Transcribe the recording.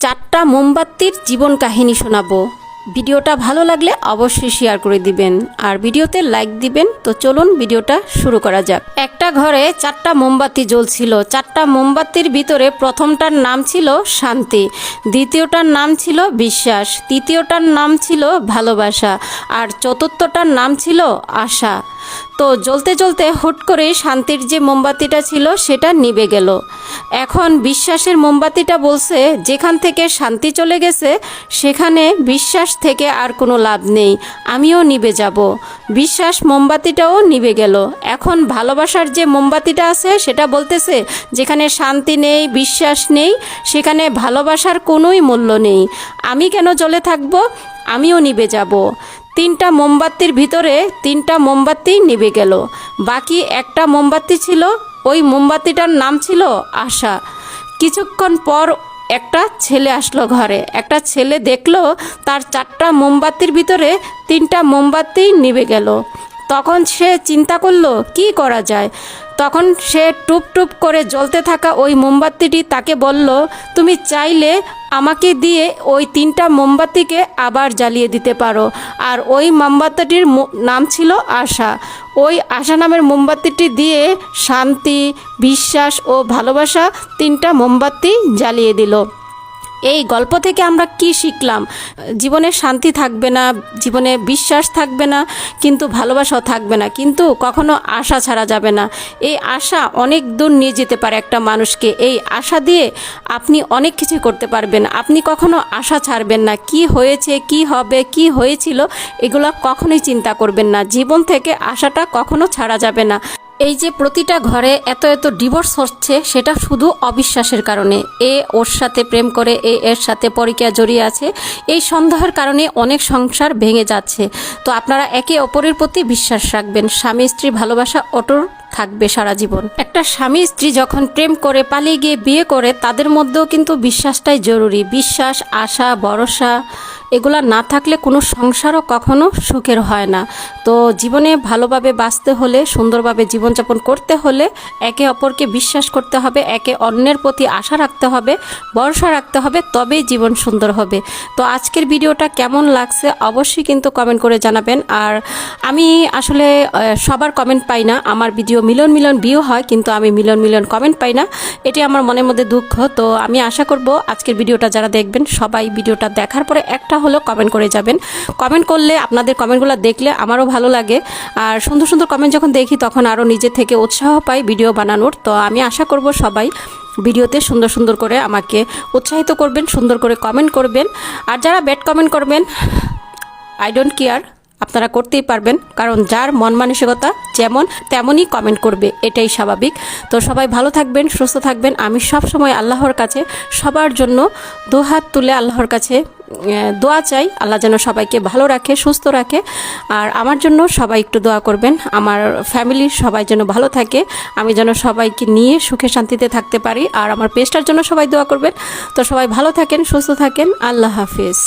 চারটা মোমবাতির জীবন কাহিনী শোনাবো। ভিডিওটা ভালো লাগলে অবশ্যই শেয়ার করে দিবেন আর ভিডিওতে লাইক দিবেন। তো চলুন ভিডিওটা শুরু করা যাক। একটা ঘরে চারটা মোমবাতি জ্বলছিল। চারটা মোমবাতির ভিতরে প্রথমটার নাম ছিল শান্তি, দ্বিতীয়টার নাম ছিল বিশ্বাস, তৃতীয়টার নাম ছিল ভালোবাসা আর চতুর্থটার নাম ছিল আশা। তো জ্বলতে জ্বলতে হুট করে শান্তির যে মোমবাতিটা ছিল সেটা নিভে গেল। এখন বিশ্বাসের মোমবাতিটা বলছে যেখান থেকে শান্তি চলে গেছে সেখানে বিশ্বাস থেকে আর কোনো লাভ নেই, আমিও নিভে যাব। বিশ্বাস মোমবাতিটাও নিভে গেল। এখন ভালোবাসার যে মোমবাতিটা আছে সেটা বলতেছে যেখানে শান্তি নেই, বিশ্বাস নেই, সেখানে ভালোবাসার কোনোই মূল্য নেই, আমি কেন জ্বলে থাকবো, আমিও নিভে যাব। তিনটা মোমবাতির ভিতরে তিনটা মোমবাতি নিভে গেল। বাকি একটা মোমবাতি ছিল, ওই মোমবাতিটার নাম ছিল আশা। কিছুক্ষণ পর একটা ছেলে আসলো ঘরে। একটা ছেলে দেখলো তার চারটা মোমবাতির ভিতরে তিনটা মোমবাতি নিভে গেল। তখন সে চিন্তা করলো কি করা যায়। তখন সে টুপ টুপ করে জ্বলতে থাকা ওই মোমবাতিটি তাকে বলল, তুমি চাইলে আমাকে দিয়ে ওই তিনটা মোমবাতিকে আবার জ্বালিয়ে দিতে পারো। আর ওই মোমবাতিটির নাম ছিল আশা। ওই আশা নামের মোমবাতিটি দিয়ে শান্তি, বিশ্বাস ও ভালোবাসা তিনটা মোমবাতি জ্বালিয়ে দিল। এই গল্প থেকে আমরা কি শিখলাম? জীবনে শান্তি থাকবে না, জীবনে বিশ্বাস থাকবে না, কিন্তু ভালোবাসাও থাকবে না, কিন্তু কখনো আশা ছাড়া যাবে না। এই আশা অনেক দূর নিয়ে যেতে পারে একটা মানুষকে। এই আশা দিয়ে আপনি অনেক কিছু করতে পারবেন। আপনি কখনো আশা ছাড়বেন না। কি হয়েছে, কি হবে, কি হয়েছিল, এগুলো কখনোই চিন্তা করবেন না। জীবন থেকে আশাটা কখনো ছাড়া যাবে না। এই যে প্রতিটা ঘরে এত এত ডিভোর্স হচ্ছে সেটা শুধু অবিশ্বাসের কারণে। এ ওর সাথে প্রেম করে, এর সাথে পরকীয়া জড়িয়ে আছে, এই সন্দেহের কারণে অনেক সংসার ভেঙে যাচ্ছে। তো আপনারা একে অপরের প্রতি বিশ্বাস রাখবেন। স্বামী স্ত্রী ভালোবাসা অটুট থাকবে সারা জীবন। একটা স্বামী স্ত্রী যখন প্রেম করে পালিয়ে গিয়ে বিয়ে করে তাদের মধ্যেও কিন্তু বিশ্বাসটাই জরুরি। বিশ্বাস, আশা, ভরসা এগুলা না থাকলে কোনো সংসারও কখনো সুখের হয় না। তো জীবনে ভালোভাবে বাঁচতে হলে, সুন্দরভাবে জীবনযাপন করতে হলে একে অপরকে বিশ্বাস করতে হবে, একে অন্যের প্রতি আশা রাখতে হবে, ভরসা রাখতে হবে, তবেই জীবন সুন্দর হবে। তো আজকের ভিডিওটা কেমন লাগছে অবশ্যই কিন্তু কমেন্ট করে জানাবেন। আর আমি আসলে সবার কমেন্ট পাই না। আমার ভিডিও মিলিয়ন মিলিয়ন ভিউ হয় কিন্তু আমি মিলিয়ন মিলিয়ন কমেন্ট পাই না, এটি আমার মনের মধ্যে দুঃখ। তো আমি আশা করব আজকের ভিডিওটা যারা দেখবেন সবাই ভিডিওটা দেখার পরে একটা হলো কমেন্ট করে যাবেন। কমেন্ট করলে, আপনাদের কমেন্টগুলো দেখলে আমারও ভালো লাগে। আর সুন্দর সুন্দর কমেন্ট যখন দেখি তখন আরও নিজে থেকে উৎসাহ পাই ভিডিও বানানোর। তো আমি আশা করব সবাই ভিডিওতে সুন্দর সুন্দর করে আমাকে উৎসাহিত করবেন, সুন্দর করে কমেন্ট করবেন। আর যারা ব্যাড কমেন্ট করবেন, আই ডোন্ট কেয়ার, আপনারা করতেই পারবেন, কারণ যার মন মানসিকতা যেমন তেমনই কমেন্ট করবে, এটাই স্বাভাবিক। তো সবাই ভালো থাকবেন, সুস্থ থাকবেন। আমি সব সময় আল্লাহর কাছে সবার জন্য দুহাত তুলে আল্লাহর কাছে দোয়া চাই, আল্লাহ যেন সবাইকে ভালো রাখে, সুস্থ রাখে। আর আমার জন্য সবাই একটু দোয়া করবেন, আমার ফ্যামিলির সবাই যেন ভালো থাকে, আমি যেন সবাইকে নিয়ে সুখে শান্তিতে থাকতে পারি। আর আমার পেজটার জন্য সবাই দোয়া করবেন। তো সবাই ভালো থাকেন, সুস্থ থাকেন। আল্লাহ হাফিজ।